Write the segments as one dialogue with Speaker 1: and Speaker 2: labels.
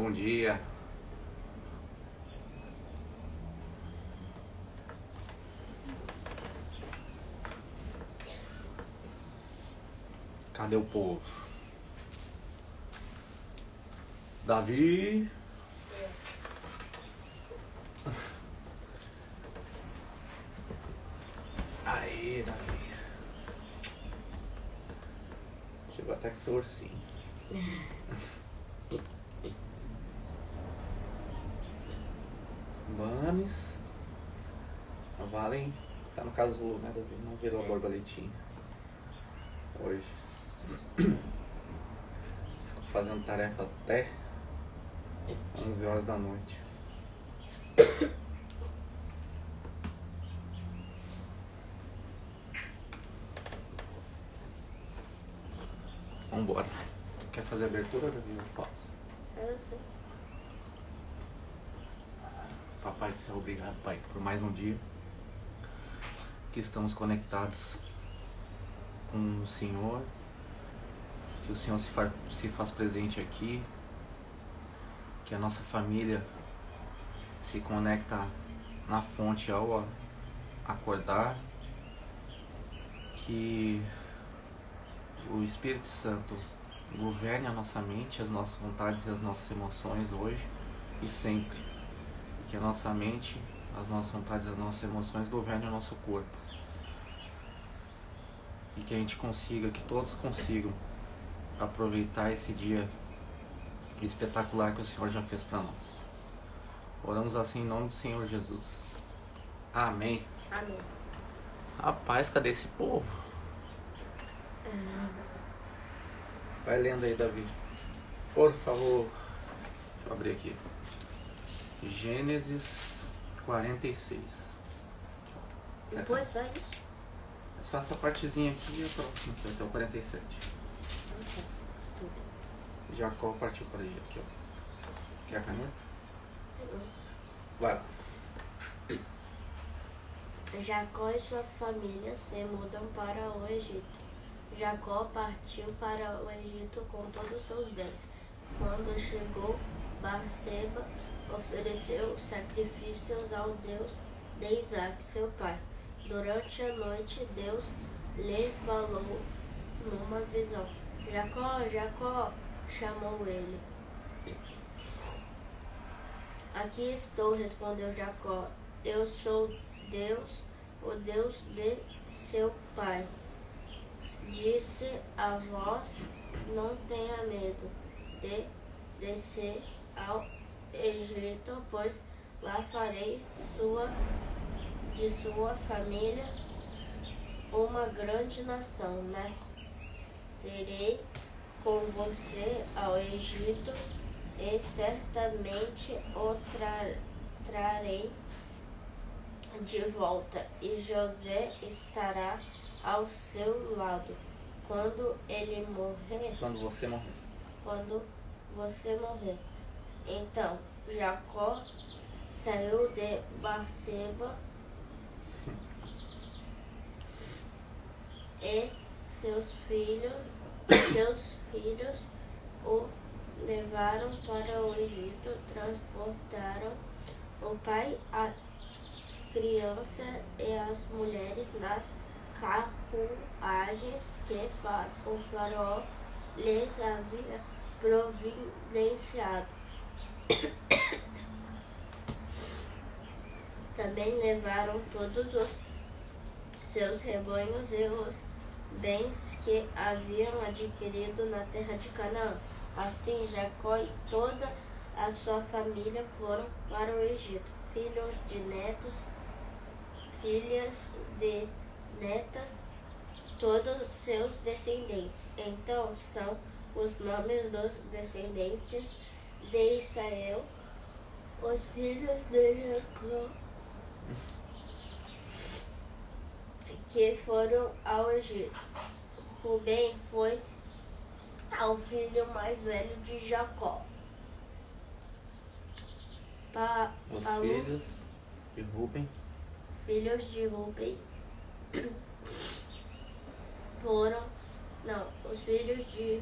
Speaker 1: Bom dia. Cadê o povo? Davi. Aí, Davi. Chegou até com seu ursinho. Mames. A Valen tá no casulo, né, Davi? Não virou a borboletinha. Hoje. Fazendo tarefa até 11 horas da noite. Vambora. Quer fazer a abertura, Davi? Eu posso.
Speaker 2: Eu sei.
Speaker 1: Papai do céu, obrigado, Pai, por mais um dia que estamos conectados com o Senhor, que o Senhor se faz presente aqui, que a nossa família se conecta na fonte ao acordar, que o Espírito Santo governe a nossa mente, as nossas vontades e as nossas emoções hoje e sempre. E que a nossa mente, as nossas vontades e as nossas emoções governem o nosso corpo. E que a gente consiga, que todos consigam aproveitar esse dia espetacular que o Senhor já fez para nós. Oramos assim em nome do Senhor Jesus. Amém.
Speaker 2: Amém.
Speaker 1: Rapaz, cadê esse povo? Vai lendo aí, Davi. Por favor. Deixa eu abrir aqui. Gênesis 46.
Speaker 2: Depois só isso?
Speaker 1: É só essa partezinha aqui e a próxima aqui, até o 47.
Speaker 2: Ok, estudo.
Speaker 1: Jacó partiu para ele aqui, ó. Quer a caneta? Vai lá.
Speaker 2: Jacó e sua família se mudam para o Egito. Jacó partiu para o Egito com todos os seus bens. Quando chegou, Barseba ofereceu sacrifícios ao Deus de Isaac, seu pai. Durante a noite, Deus lhe falou numa visão. Jacó, Jacó, chamou ele. Aqui estou, respondeu Jacó. Eu sou Deus, o Deus de seu pai. Disse a voz, não tenha medo de descer ao Egito, pois lá farei de sua família uma grande nação. Nascerei com você ao Egito e certamente o trarei de volta, e José estará ao seu lado quando ele morrer.
Speaker 1: Quando você morrer.
Speaker 2: Quando você morrer. Então Jacó saiu de Barseba e seus filhos o levaram para o Egito, transportaram o pai, as crianças e as mulheres nas carruagens que o faraó lhes havia providenciado. Também levaram todos os seus rebanhos e os bens que haviam adquirido na terra de Canaã. Assim, Jacó e toda a sua família foram para o Egito, filhos de netos, filhas de netas, todos os seus descendentes. Então são os nomes dos descendentes de Israel, os filhos de Jacó, que foram ao Egito. Rubem foi ao filho mais velho de Jacó.
Speaker 1: Os filhos de Rubem.
Speaker 2: Filhos de Rubem foram. Não, os filhos de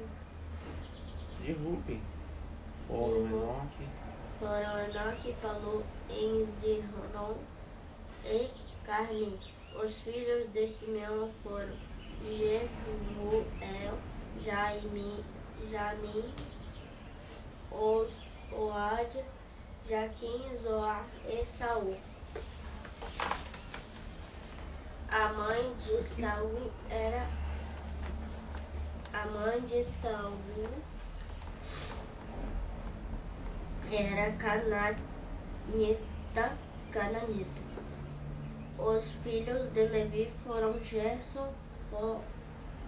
Speaker 1: De Rubem. Foram
Speaker 2: Enoque, Palu, Enzirnon e Carmi. Os filhos de Simeão foram Jemuel, Jamim, Oad, Jaquim, Zoar e Saul. A mãe de Saul era cananita. Os filhos de Levi foram Gerson,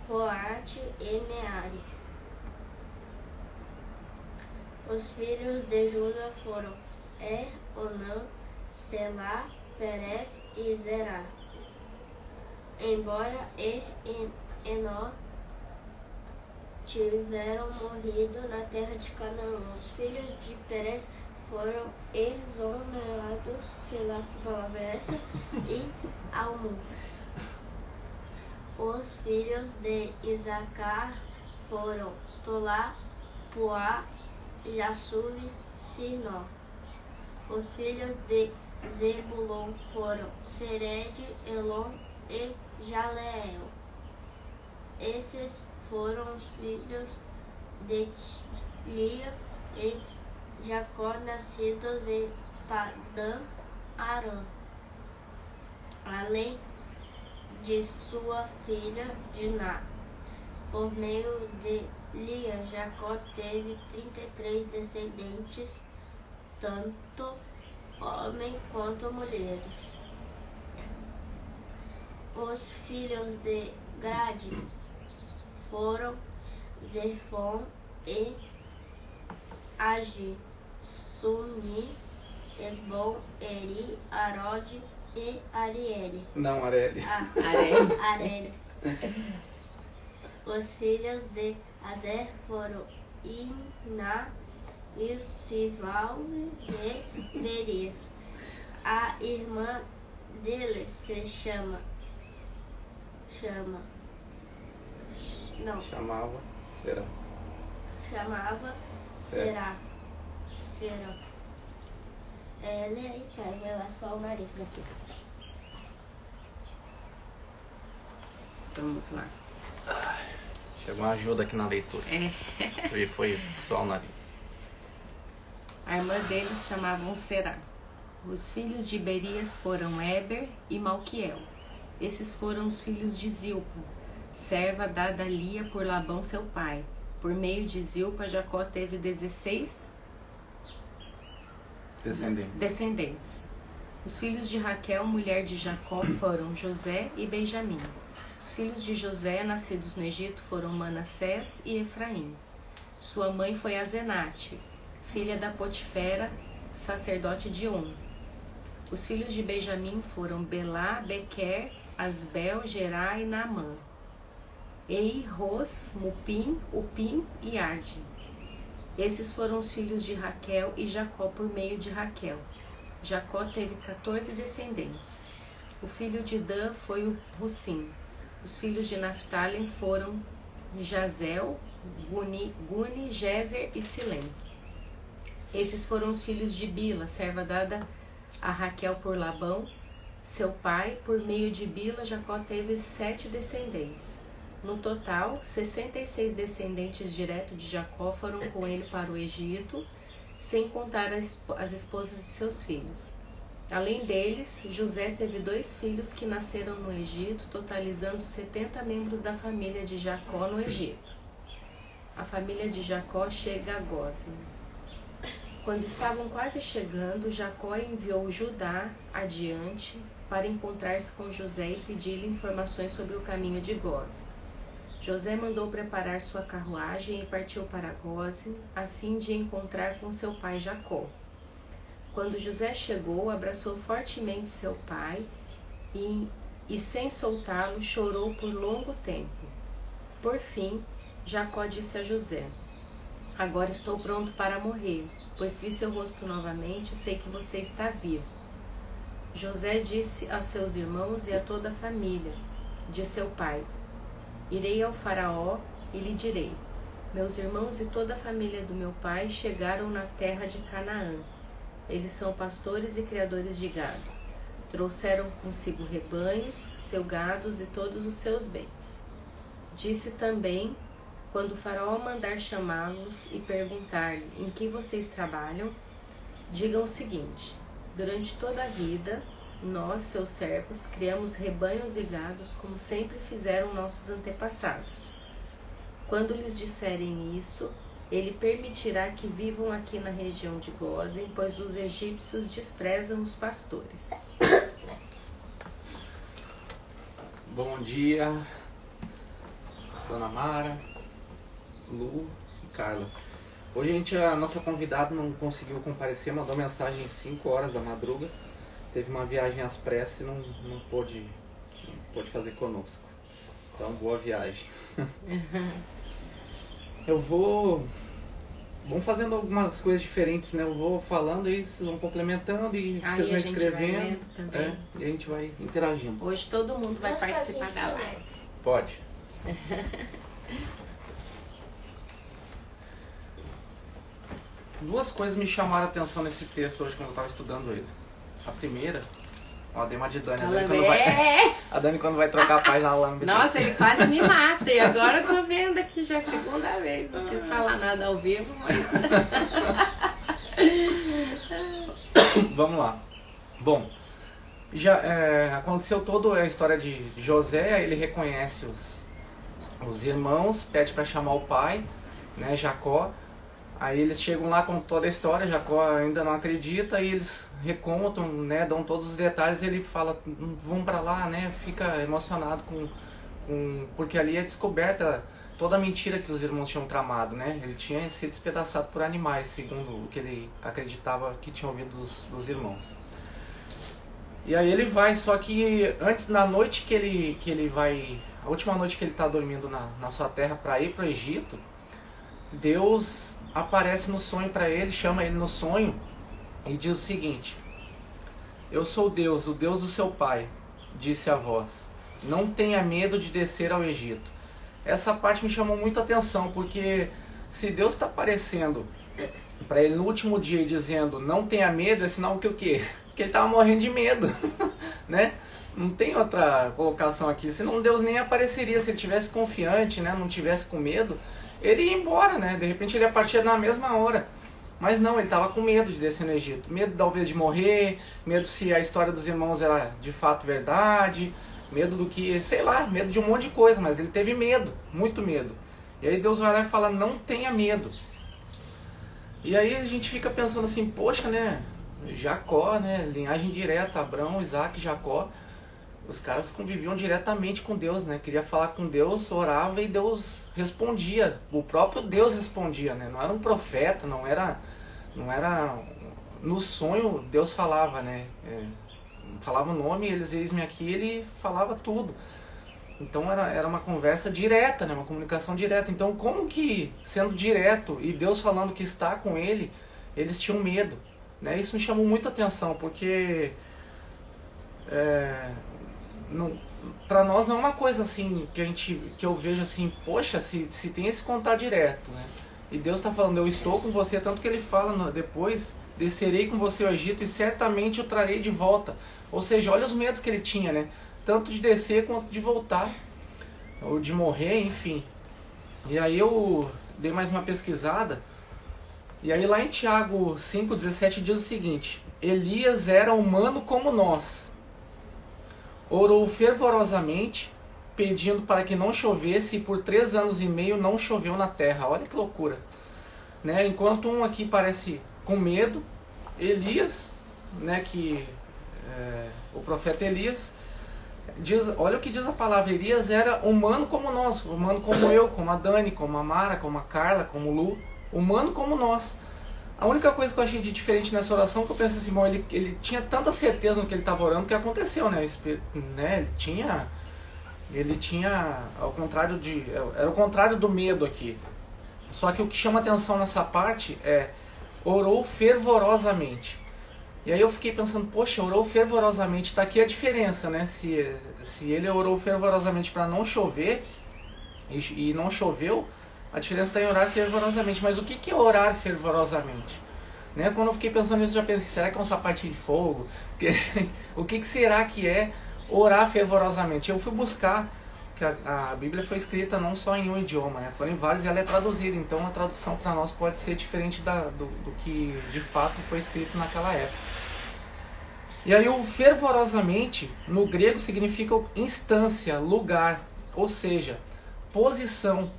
Speaker 2: Coate e Meari. Os filhos de Judá foram Onã, Selá, Perez e Zerá. Embora Enó tiveram morrido na terra de Canaã, os filhos de Perez foram exonerados, sei lá que palavra é essa, e Almu. Os filhos de Isacar foram Tolá, Puá, Jassur e Sinó. Os filhos de Zebulon foram Sered, Elon e Jaleel. Esses foram os filhos de Lia e Jacó, nascidos em Padã Arã, além de sua filha Diná. Por meio de Lia, Jacó teve 33 descendentes, tanto homens quanto mulheres. Os filhos de Gade foram Zerfon e Agi, Suni, Esbom, Eri, Arode e Ariel.
Speaker 1: Não, Areli.
Speaker 2: Areli. Os filhos de Azer foram Iná, Sival e Berias. A irmã deles se chamava Será. Ela aí vai lá só o nariz aqui.
Speaker 3: Vamos lá.
Speaker 1: Chegou uma ajuda aqui na leitura. E foi só o nariz.
Speaker 3: A irmã deles chamavam Será. Os filhos de Berias foram Eber e Malquiel. Esses foram os filhos de Zilpa, serva dada a Lia por Labão seu pai. Por meio de Zilpa, Jacó teve 16 descendentes. Os filhos de Raquel, mulher de Jacó, foram José e Benjamim. Os filhos de José, nascidos no Egito, foram Manassés e Efraim. Sua mãe foi Azenate, filha da Potifera, sacerdote de On. Os filhos de Benjamim foram Belá, Bequer, Asbel, Gerá e Naamã. Ei, Ros, Mupim, Upim e Arde. Esses foram os filhos de Raquel e Jacó por meio de Raquel. Jacó teve 14 descendentes. O filho de Dan foi o Russim. Os filhos de Naftali foram Jazel, Guni, Jezer e Silém. Esses foram os filhos de Bila, serva dada a Raquel por Labão, seu pai. Por meio de Bila, Jacó teve 7 descendentes. No total, 66 descendentes direto de Jacó foram com ele para o Egito, sem contar as esposas de seus filhos. Além deles, José teve 2 filhos que nasceram no Egito, totalizando 70 membros da família de Jacó no Egito. A família de Jacó chega a Gósen. Quando estavam quase chegando, Jacó enviou Judá adiante para encontrar-se com José e pedir-lhe informações sobre o caminho de Gósen. José mandou preparar sua carruagem e partiu para Gósen, a fim de encontrar com seu pai Jacó. Quando José chegou, abraçou fortemente seu pai e sem soltá-lo, chorou por longo tempo. Por fim, Jacó disse a José: agora estou pronto para morrer, pois vi seu rosto novamente e sei que você está vivo. José disse a seus irmãos e a toda a família de seu pai: irei ao faraó e lhe direi: Meus irmãos e toda a família do meu pai chegaram na terra de Canaã. Eles são pastores e criadores de gado. Trouxeram consigo rebanhos, seus gados e todos os seus bens. Disse também, quando o faraó mandar chamá-los e perguntar-lhe em que vocês trabalham, digam o seguinte: durante toda a vida, nós, seus servos, criamos rebanhos e gados como sempre fizeram nossos antepassados. Quando lhes disserem isso, ele permitirá que vivam aqui na região de Gósen, pois os egípcios desprezam os pastores.
Speaker 1: Bom dia, Dona Mara, Lu e Carla. Hoje a nossa convidada não conseguiu comparecer, mandou mensagem às 5 horas da madruga. Teve uma viagem às pressas e não pôde fazer conosco. Então, boa viagem. Vamos fazendo algumas coisas diferentes, né? Eu vou falando e vocês vão complementando e vocês vão escrevendo. E a gente vai interagindo.
Speaker 3: Hoje todo mundo vai participar da live.
Speaker 1: Pode. Duas coisas me chamaram a atenção nesse texto hoje quando eu estava estudando ele. A primeira, ó, dei uma de Dani. A Dani quando vai trocar a página lá no
Speaker 3: Nossa, ele quase me mata. E agora eu tô vendo aqui já a segunda vez. Não quis falar nada ao vivo, mas...
Speaker 1: Vamos lá. Bom, já aconteceu toda a história de José. Ele reconhece os irmãos, pede para chamar o pai, né, Jacó. Aí eles chegam lá com toda a história, Jacó ainda não acredita e eles recontam, né, dão todos os detalhes. Ele fala, vão para lá, né, fica emocionado porque ali é descoberta toda a mentira que os irmãos tinham tramado, né. Ele tinha sido despedaçado por animais, segundo o que ele acreditava que tinha ouvido dos irmãos. E aí ele vai, só que antes da noite que ele vai, a última noite que ele está dormindo na sua terra para ir para o Egito, Deus aparece no sonho para ele, chama ele no sonho e diz o seguinte: eu sou Deus, o Deus do seu pai, disse a voz, não tenha medo de descer ao Egito. Essa parte me chamou muito a atenção, porque se Deus está aparecendo para ele no último dia e dizendo não tenha medo, é sinal que o quê? Que ele estava morrendo de medo, né? Não tem outra colocação aqui, senão Deus nem apareceria. Se ele tivesse confiante, né, não tivesse com medo, ele ia embora, né? De repente ele ia partir na mesma hora. Mas não, ele estava com medo de descer no Egito. Medo talvez de morrer, medo se a história dos irmãos era de fato verdade, medo do que, sei lá, medo de um monte de coisa, mas ele teve medo, muito medo. E aí Deus vai lá e fala, não tenha medo. E aí a gente fica pensando assim, poxa, né? Jacó, né? Linhagem direta, Abraão, Isaac, Jacó. Os caras conviviam diretamente com Deus, né? Queria falar com Deus, orava e Deus respondia. O próprio Deus respondia, né? Não era um profeta, não era no sonho Deus falava, né? Falava o nome, eles eis-me aqui, ele falava tudo. Então era uma conversa direta, né? Uma comunicação direta. Então como que, sendo direto e Deus falando que está com ele, eles tinham medo, né? Isso me chamou muita atenção, porque para nós não é uma coisa assim que eu vejo assim, poxa, se tem esse contato direto, né? E Deus está falando, eu estou com você, tanto que ele fala depois, descerei com você ao Egito e certamente o trarei de volta. Ou seja, olha os medos que ele tinha, né? Tanto de descer quanto de voltar, ou de morrer, enfim. E aí eu dei mais uma pesquisada, e aí lá em Tiago 5,17 diz o seguinte: Elias era humano como nós, orou fervorosamente, pedindo para que não chovesse, e por 3 anos e meio não choveu na terra. Olha que loucura, né? Enquanto um aqui parece com medo, Elias, né, o profeta Elias, diz, olha o que diz a palavra, Elias era humano como nós, humano como eu, como a Dani, como a Mara, como a Carla, como o Lu, humano como nós. A única coisa que eu achei de diferente nessa oração, que eu pensei assim, bom, ele tinha tanta certeza no que ele estava orando, que aconteceu, né? Ele tinha, ao contrário era o contrário do medo aqui. Só que o que chama atenção nessa parte é, orou fervorosamente. E aí eu fiquei pensando, poxa, orou fervorosamente, está aqui a diferença, né? Se ele orou fervorosamente para não chover, e não choveu, A diferença está em orar fervorosamente. Mas o que é orar fervorosamente? Né? Quando eu fiquei pensando nisso, eu já pensei, será que é um sapatinho de fogo? O que será que é orar fervorosamente? Eu fui buscar, que a Bíblia foi escrita não só em um idioma, né? Foram em vários e ela é traduzida. Então a tradução para nós pode ser diferente do que de fato foi escrito naquela época. E aí o fervorosamente, no grego, significa instância, lugar, ou seja, posição.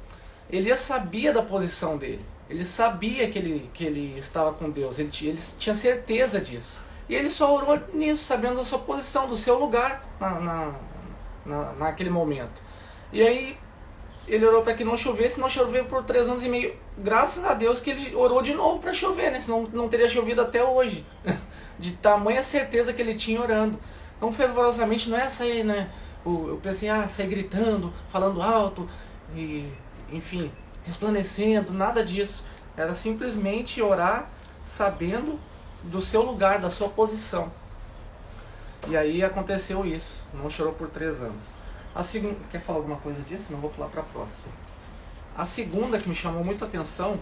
Speaker 1: Elias sabia da posição dele. Ele sabia que ele estava com Deus. Ele tinha certeza disso. E ele só orou nisso, sabendo da sua posição, do seu lugar naquele momento. E aí ele orou para que não chovesse, não choveu por 3 anos e meio. Graças a Deus que ele orou de novo para chover, né? Senão não teria chovido até hoje. De tamanha certeza que ele tinha orando. Então fervorosamente não é sair, né? Eu pensei, sair gritando, falando alto, e, enfim, resplandecendo, nada disso. Era simplesmente orar sabendo do seu lugar, da sua posição. E aí aconteceu isso. Não chorou por 3 anos. A segunda, quer falar alguma coisa disso? Não, vou pular para a próxima. A segunda que me chamou muita atenção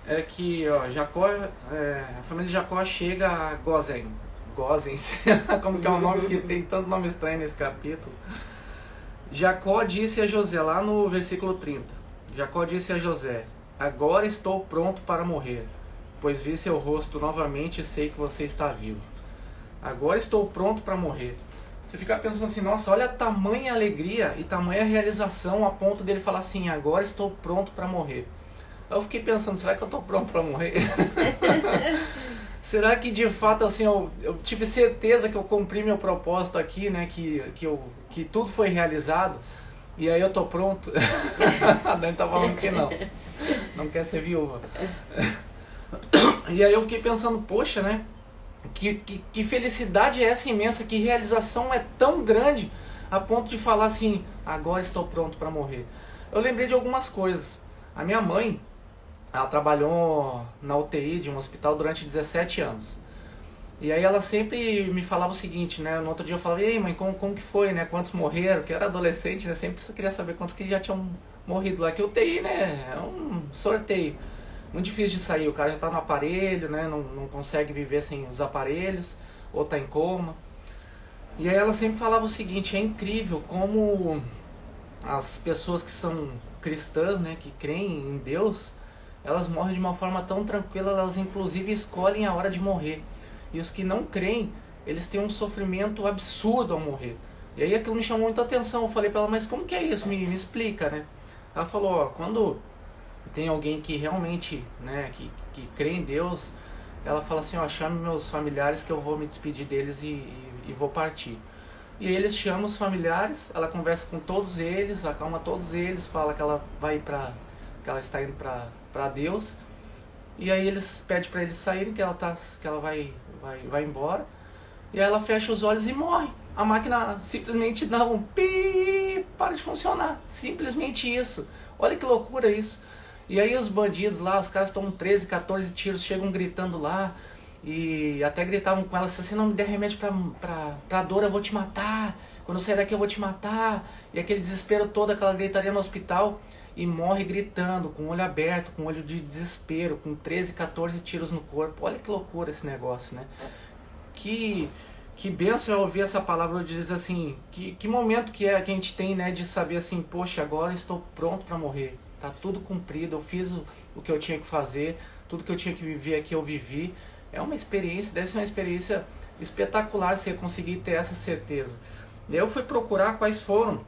Speaker 1: é que a família de Jacó chega a Gósen, como que é o nome, que tem tanto nome estranho nesse capítulo. Jacó disse a José, lá no versículo 30, Jacó disse a José: agora estou pronto para morrer, pois vi seu rosto novamente e sei que você está vivo. Agora estou pronto para morrer. Você fica pensando assim, nossa, olha a tamanha alegria e tamanha realização a ponto dele falar assim, agora estou pronto para morrer. Eu fiquei pensando, será que eu estou pronto para morrer? Será que de fato assim, eu tive certeza que eu cumpri meu propósito aqui, né? Que tudo foi realizado e aí eu estou pronto? A Dani está falando que não quer ser viúva. E aí eu fiquei pensando, poxa, né? Que felicidade é essa imensa, que realização é tão grande a ponto de falar assim, agora estou pronto para morrer. Eu lembrei de algumas coisas. A minha mãe, ela trabalhou na UTI de um hospital durante 17 anos. E aí ela sempre me falava o seguinte, né? No outro dia eu falava, ei mãe, como que foi, né? Quantos morreram? Que eu era adolescente, né? Sempre queria saber quantos que já tinham morrido lá. Que UTI, né? É um sorteio. Muito difícil de sair, o cara já está no aparelho, né? Não consegue viver sem os aparelhos, ou está em coma. E aí ela sempre falava o seguinte, é incrível como as pessoas que são cristãs, né? Que creem em Deus, elas morrem de uma forma tão tranquila, elas inclusive escolhem a hora de morrer. E os que não creem, eles têm um sofrimento absurdo ao morrer. E aí aquilo me chamou muita atenção, eu falei para ela, mas como que é isso? Me explica, né? Ela falou, ó, quando tem alguém que realmente, né, que crê em Deus, ela fala assim, ó, chame meus familiares que eu vou me despedir deles e vou partir. E aí eles chamam os familiares, ela conversa com todos eles, acalma todos eles, fala que ela vai que ela está indo para Deus. E aí eles pedem para eles saírem, que ela vai embora. E aí ela fecha os olhos e morre. A máquina simplesmente dá um pi, para de funcionar. Simplesmente isso. Olha que loucura isso. E aí os bandidos lá, os caras tomam 13, 14 tiros, chegam gritando lá. E até gritavam com ela, se você não me der remédio pra dor, eu vou te matar. Quando eu sair daqui eu vou te matar. E aquele desespero todo, aquela gritaria no hospital. E morre gritando, com o olho aberto, com o olho de desespero, com 13, 14 tiros no corpo. Olha que loucura esse negócio, né? Que benção é ouvir essa palavra de dizer assim, que momento que a gente tem, né, de saber assim, poxa, agora estou pronto para morrer. Tá tudo cumprido, eu fiz o que eu tinha que fazer, tudo que eu tinha que viver aqui eu vivi. É uma experiência, deve ser uma experiência espetacular você conseguir ter essa certeza. E eu fui procurar quais foram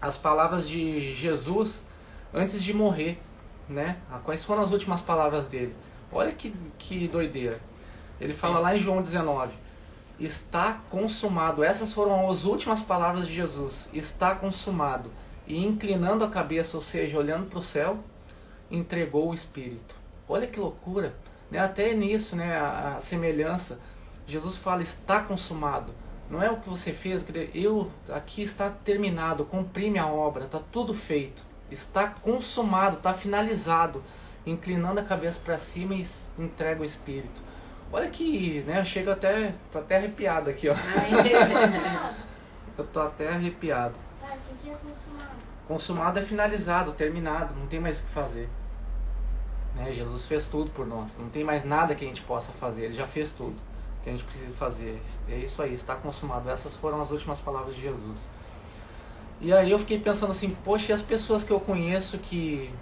Speaker 1: as palavras de Jesus antes de morrer, né? Quais foram as últimas palavras dele. Olha que doideira. Ele fala lá em João 19, está consumado. Essas foram as últimas palavras de Jesus. Está consumado. E inclinando a cabeça, ou seja, olhando para o céu, entregou o Espírito. Olha que loucura, né? Até nisso, né, a semelhança. Jesus fala, está consumado. Não é o que você fez, aqui está terminado, cumpri minha obra, está tudo feito. Está consumado, está finalizado. Inclinando a cabeça para cima e entrega o Espírito. Olha que, né, eu chego tô até arrepiado aqui, ó. Eu tô até arrepiado.
Speaker 2: O que é consumado?
Speaker 1: Consumado é finalizado, terminado, não tem mais o que fazer. Né? Jesus fez tudo por nós, não tem mais nada que a gente possa fazer, Ele já fez tudo que a gente precisa fazer. É isso aí, está consumado. Essas foram as últimas palavras de Jesus. E aí eu fiquei pensando assim, poxa, e as pessoas que eu conheço que...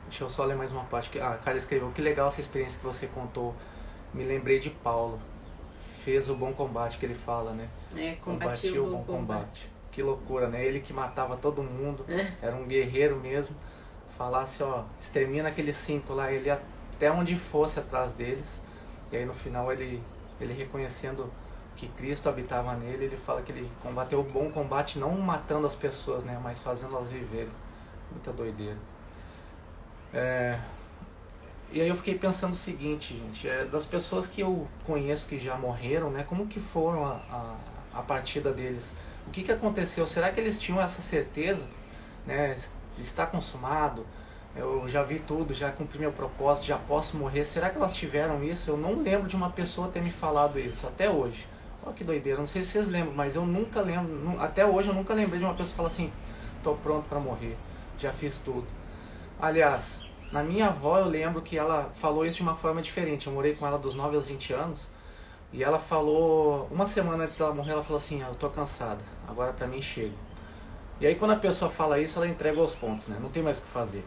Speaker 1: Deixa eu só ler mais uma parte. A Carla escreveu, que legal essa experiência que você contou. Me lembrei de Paulo. Fez o bom combate, que ele fala, né? Combatiu o bom combate. Que loucura, né? Ele que matava todo mundo, era um guerreiro mesmo. Falasse, ó, extermina aqueles 5 lá, ele ia até onde fosse atrás deles. E aí no final ele reconhecendo que Cristo habitava nele, ele fala que ele combateu o bom combate, não matando as pessoas, né? Mas fazendo elas viverem. Muita doideira. E aí eu fiquei pensando o seguinte, gente, das pessoas que eu conheço que já morreram, né, como que foram a partida deles? O que aconteceu? Será que eles tinham essa certeza, né, está consumado, eu já vi tudo, já cumpri meu propósito, já posso morrer? Será que elas tiveram isso? Eu não lembro de uma pessoa ter me falado isso, até hoje. Olha que doideira, não sei se vocês lembram, mas eu nunca lembro, até hoje eu nunca lembrei de uma pessoa falar assim, tô pronto para morrer, já fiz tudo. Aliás, na minha avó eu lembro que ela falou isso de uma forma diferente. Eu morei com ela dos 9 aos 20 anos. E ela falou, uma semana antes dela morrer, ela falou assim, eu tô cansada, agora pra mim chega. E aí quando a pessoa fala isso, ela entrega os pontos, né? Não tem mais o que fazer.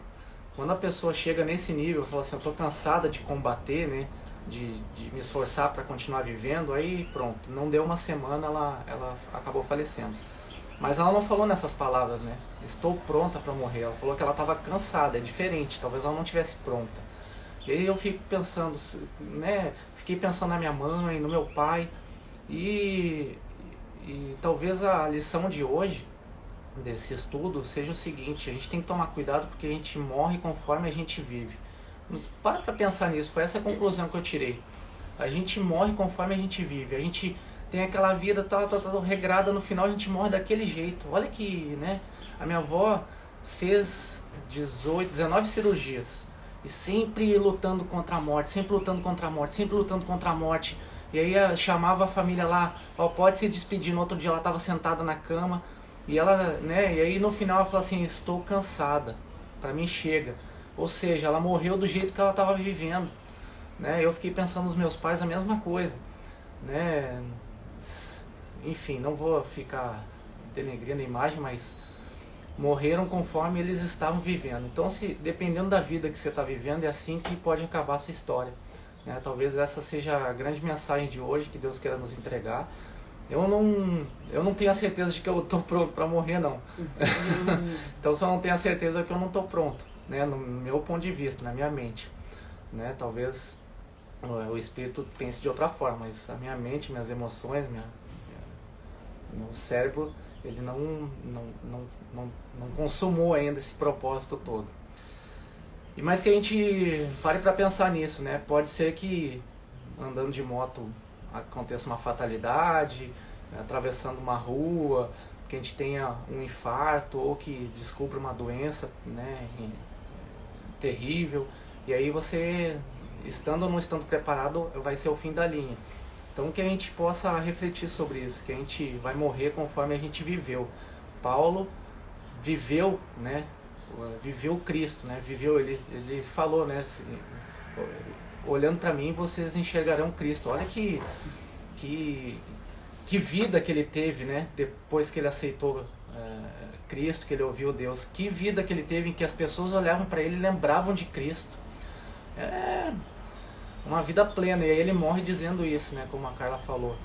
Speaker 1: Quando a pessoa chega nesse nível, fala assim, eu tô cansada de combater, né? De me esforçar para continuar vivendo, aí pronto. Não deu uma semana, ela acabou falecendo. Mas ela não falou nessas palavras, né? Estou pronta para morrer. Ela falou que ela estava cansada, é diferente. Talvez ela não estivesse pronta. E aí eu fico pensando, né? Fiquei pensando na minha mãe, no meu pai. E talvez a lição de hoje, desse estudo, seja o seguinte. A gente tem que tomar cuidado porque a gente morre conforme a gente vive. Para pensar nisso. Foi essa a conclusão que eu tirei. A gente morre conforme a gente vive. A gente... tem aquela vida tá regrada, no final a gente morre daquele jeito. Olha que, né? A minha avó fez 19 cirurgias. E sempre lutando contra a morte, sempre lutando contra a morte, sempre lutando contra a morte. E aí chamava a família lá, ó, pode se despedir. No outro dia ela estava sentada na cama. E ela, né? E aí no final ela falou assim, estou cansada, pra mim chega. Ou seja, ela morreu do jeito que ela estava vivendo. Né? Eu fiquei pensando nos meus pais a mesma coisa. Né? Enfim, não vou ficar denegrindo a imagem, mas morreram conforme eles estavam vivendo. Então, dependendo da vida que você está vivendo, é assim que pode acabar a sua história. Né? Talvez essa seja a grande mensagem de hoje que Deus queira nos entregar. Eu não tenho a certeza de que eu estou pronto para morrer, não. Então, só não tenho a certeza que eu não estou pronto, né? No meu ponto de vista, na minha mente. Né? Talvez o espírito pense de outra forma, mas a minha mente, minhas emoções, meu cérebro, ele não consumou ainda esse propósito todo. E mais que a gente pare para pensar nisso, né? Pode ser que andando de moto aconteça uma fatalidade, atravessando uma rua, que a gente tenha um infarto ou que descubra uma doença, né, terrível. E aí você, estando ou não estando preparado, vai ser o fim da linha. Então que a gente possa refletir sobre isso, que a gente vai morrer conforme a gente viveu. Paulo viveu, né? Viveu Cristo, né? Viveu, ele falou, né? Assim, olhando para mim, vocês enxergarão Cristo. Olha que vida que ele teve, né? Depois que ele aceitou Cristo, que ele ouviu Deus. Que vida que ele teve em que as pessoas olhavam para ele e lembravam de Cristo. Uma vida plena, e aí ele morre dizendo isso, né, como a Carla falou,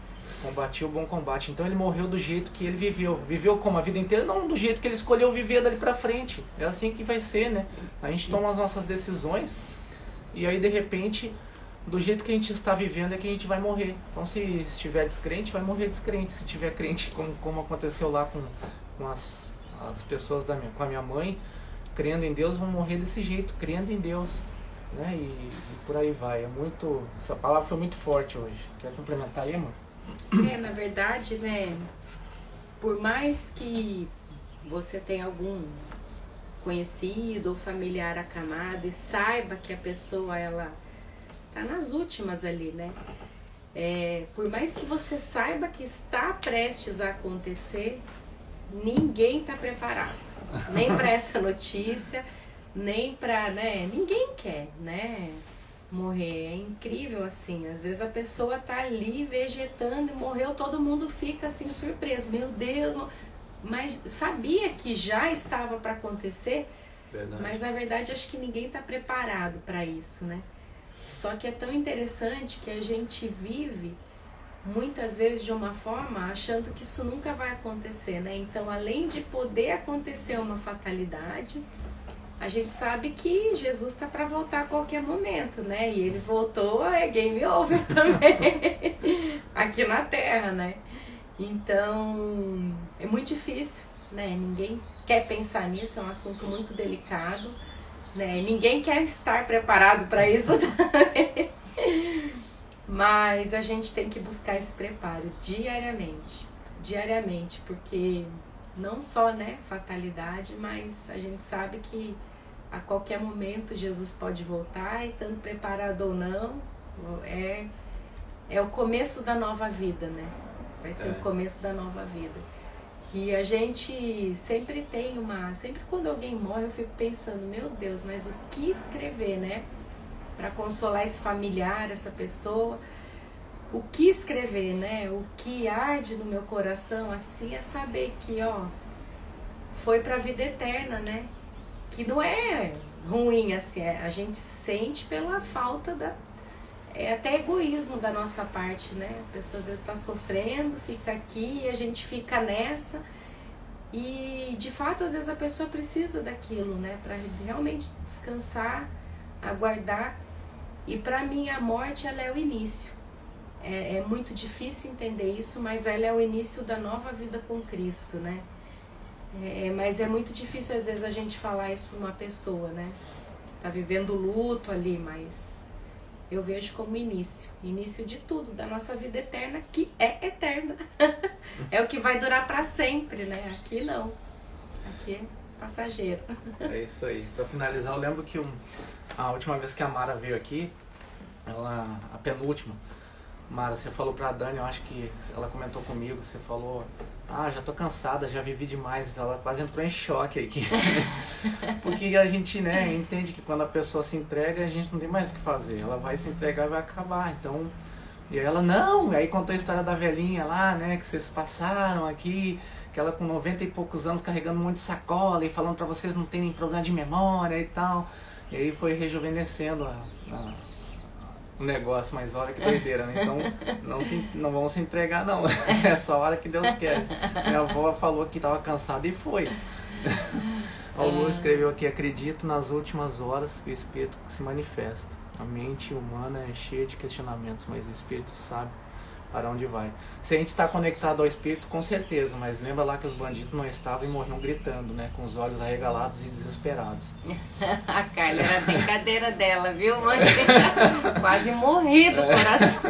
Speaker 1: combati o bom combate. Então ele morreu do jeito que ele viveu como a vida inteira, não do jeito que ele escolheu viver dali pra frente. É assim que vai ser, né? A gente toma as nossas decisões e aí de repente, do jeito que a gente está vivendo é que a gente vai morrer. Então se estiver descrente, vai morrer descrente. Se estiver crente, como aconteceu lá com as pessoas com a minha mãe, crendo em Deus, vão morrer desse jeito, crendo em Deus. Né? E por aí vai. Essa palavra foi muito forte hoje. Quer complementar aí, amor?
Speaker 3: Na verdade, né, por mais que você tenha algum conhecido ou familiar acamado e saiba que a pessoa, ela tá nas últimas ali, né? Por mais que você saiba que está prestes a acontecer, ninguém está preparado, nem para essa notícia, nem para, né? Ninguém quer, né? Morrer. É incrível assim. Às vezes a pessoa tá ali vegetando e morreu, todo mundo fica assim surpreso. Meu Deus, mas sabia que já estava para acontecer.
Speaker 1: Verdade.
Speaker 3: Mas na verdade acho que ninguém está preparado para isso, né? Só que é tão interessante que a gente vive muitas vezes de uma forma achando que isso nunca vai acontecer, né? Então, além de poder acontecer uma fatalidade, a gente sabe que Jesus está para voltar a qualquer momento, né? E ele voltou, é game over também, aqui na Terra, né? Então, é muito difícil, né? Ninguém quer pensar nisso, é um assunto muito delicado, né? Ninguém quer estar preparado para isso também. Mas a gente tem que buscar esse preparo diariamente, porque não só, né, fatalidade, mas a gente sabe que a qualquer momento Jesus pode voltar e estando preparado ou não, é o começo da nova vida, né? Vai ser o começo da nova vida. E a gente sempre sempre quando alguém morre eu fico pensando, meu Deus, mas o que escrever, né? Para consolar esse familiar, essa pessoa, o que escrever, né? O que arde no meu coração, assim, é saber que, ó, foi para a vida eterna, né? Que não é ruim, assim, a gente sente pela falta é até egoísmo da nossa parte, né? A pessoa às vezes está sofrendo, fica aqui e a gente fica nessa. E, de fato, às vezes a pessoa precisa daquilo, né? Para realmente descansar, aguardar. E para mim a morte, ela é o início. É muito difícil entender isso, mas ela é o início da nova vida com Cristo, né? Mas é muito difícil às vezes a gente falar isso para uma pessoa, né? Tá vivendo luto ali, mas eu vejo como início de tudo, da nossa vida eterna, que é eterna. É o que vai durar para sempre, né? Aqui não. Aqui é passageiro.
Speaker 1: É isso aí. Para finalizar, eu lembro que a última vez que a Mara veio aqui, a penúltima, Mara, você falou pra Dani, eu acho que ela comentou comigo, você falou, já tô cansada, já vivi demais, ela quase entrou em choque aqui. Porque a gente, né, entende que quando a pessoa se entrega, a gente não tem mais o que fazer, ela vai se entregar e vai acabar, então... E aí ela, não, aí contou a história da velhinha lá, né, que vocês passaram aqui, que ela com 90 e poucos anos carregando um monte de sacola e falando pra vocês não terem problema de memória e tal. E aí foi rejuvenescendo o negócio, mas olha que doideira, né? Então não vão se entregar não, é só a hora que Deus quer. Minha avó falou que estava cansada e foi. O Lu escreveu aqui, acredito nas últimas horas que o Espírito se manifesta. A mente humana é cheia de questionamentos, mas o Espírito sabe para onde vai. Se a gente está conectado ao Espírito, com certeza, mas lembra lá que os bandidos não estavam e morriam gritando, né? Com os olhos arregalados e desesperados.
Speaker 3: A Carla era a brincadeira dela, viu, mãe? Quase morri do coração.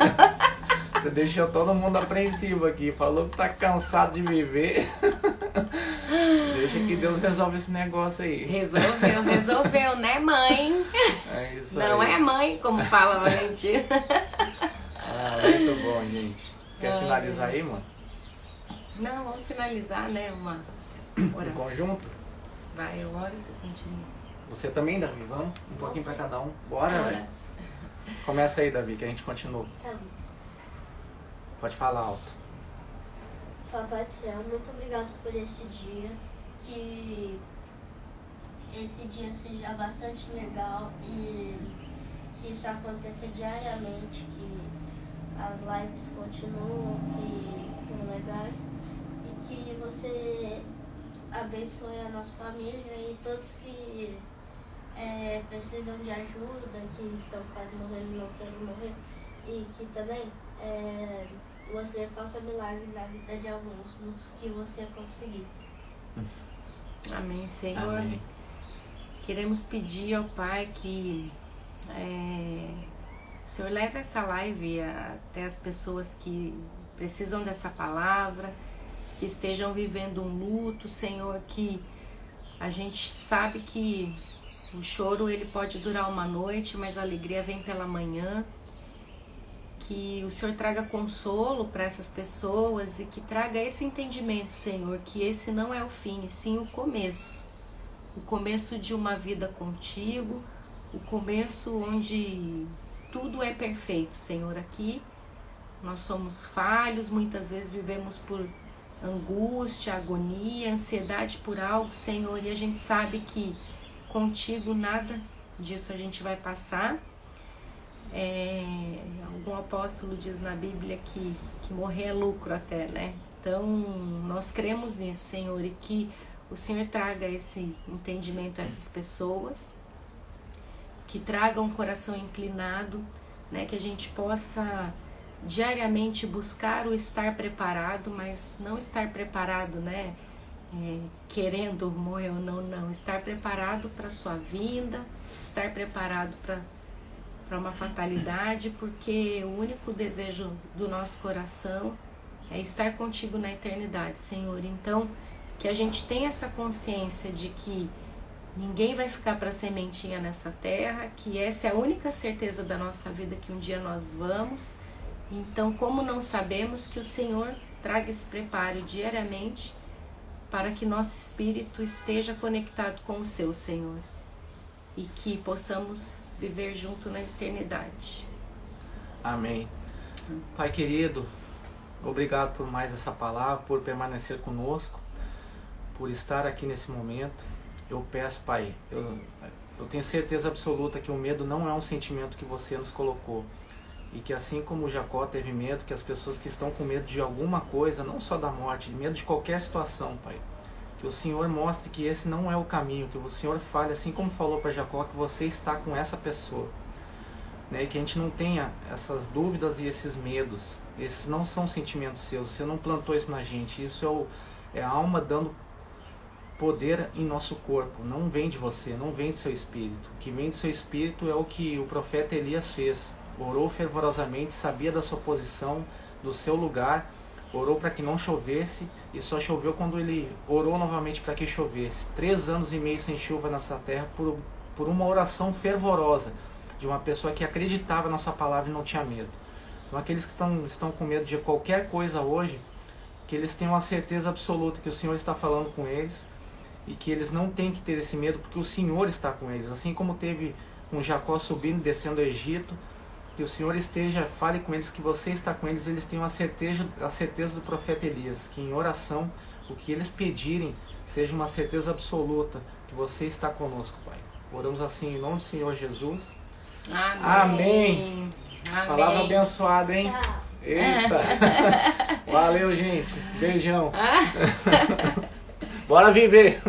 Speaker 1: Você deixou todo mundo apreensivo aqui, falou que tá cansado de viver. Deixa que Deus resolve esse negócio aí.
Speaker 3: Resolveu, né, mãe?
Speaker 1: É isso
Speaker 3: não
Speaker 1: aí.
Speaker 3: É mãe, como fala a Valentina.
Speaker 1: Muito bom, gente. Quer finalizar aí, mano?
Speaker 3: Não, vamos finalizar, né? Uma oração.
Speaker 1: Em conjunto?
Speaker 3: Vai, eu oro e você continua.
Speaker 1: Você também, Davi? Vamos? Um pouquinho pra cada um. Bora, velho. Começa aí, Davi, que a gente continua.
Speaker 2: Tá bom.
Speaker 1: Pode falar alto.
Speaker 2: Papai do Céu, muito obrigado por esse dia. Que esse dia seja bastante legal e que isso aconteça diariamente, que as lives continuam, que são legais e que você abençoe a nossa família e todos que precisam de ajuda, que estão quase morrendo e não querem morrer, e que também você faça milagres na vida de alguns, nos que você conseguir.
Speaker 3: Amém, Senhor.
Speaker 1: Amém.
Speaker 3: Queremos pedir ao Pai que o Senhor leve essa live até as pessoas que precisam dessa palavra, que estejam vivendo um luto, Senhor, que a gente sabe que o choro ele pode durar uma noite, mas a alegria vem pela manhã. que o Senhor traga consolo para essas pessoas e que traga esse entendimento, Senhor, que esse não é o fim, e sim o começo de uma vida contigo, o começo onde tudo é perfeito, Senhor. Aqui nós somos falhos, muitas vezes vivemos por angústia, agonia, ansiedade por algo, Senhor, e a gente sabe que contigo nada disso a gente vai passar. Algum apóstolo diz na Bíblia que morrer é lucro até, né? Então nós cremos nisso, Senhor, e que o Senhor traga esse entendimento a essas pessoas, que traga um coração inclinado, né? Que a gente possa diariamente buscar o estar preparado, mas não estar preparado, né? Querendo morrer ou não, estar preparado para a sua vinda, estar preparado para uma fatalidade, porque o único desejo do nosso coração é estar contigo na eternidade, Senhor. Então, que a gente tenha essa consciência de que ninguém vai ficar para sementinha nessa terra, que essa é a única certeza da nossa vida, que um dia nós vamos. Então, como não sabemos, que o Senhor traga esse preparo diariamente para que nosso espírito esteja conectado com o seu, Senhor, e que possamos viver junto na eternidade.
Speaker 1: Amém. Pai querido, obrigado por mais essa palavra, por permanecer conosco, por estar aqui nesse momento. Eu peço, Pai, eu tenho certeza absoluta que o medo não é um sentimento que você nos colocou. E que assim como Jacó teve medo, que as pessoas que estão com medo de alguma coisa, não só da morte, de medo de qualquer situação, Pai, que o Senhor mostre que esse não é o caminho, que o Senhor fale, assim como falou para Jacó, que você está com essa pessoa, né? E que a gente não tenha essas dúvidas e esses medos. Esses não são sentimentos seus, você não plantou isso na gente. Isso é a alma dando poder em nosso corpo. Não vem de você, não vem do seu espírito. O que vem do seu espírito é o que o profeta Elias fez. Orou fervorosamente, sabia da sua posição, do seu lugar, orou para que não chovesse, e só choveu quando ele orou novamente para que chovesse. 3 anos e meio sem chuva nessa terra, por uma oração fervorosa de uma pessoa que acreditava na sua palavra e não tinha medo. Então aqueles que estão com medo de qualquer coisa hoje, que eles tenham a certeza absoluta que o Senhor está falando com eles, e que eles não têm que ter esse medo, porque o Senhor está com eles. Assim como teve com Jacó subindo e descendo do Egito, que o Senhor fale com eles, que você está com eles, eles tenham a certeza do profeta Elias, que em oração, o que eles pedirem, seja uma certeza absoluta, que você está conosco, Pai. Oramos assim em nome do Senhor Jesus.
Speaker 3: Amém.
Speaker 1: Amém. Palavra abençoada, hein?
Speaker 2: Tchau.
Speaker 1: Eita! Valeu, gente. Beijão. Bora viver!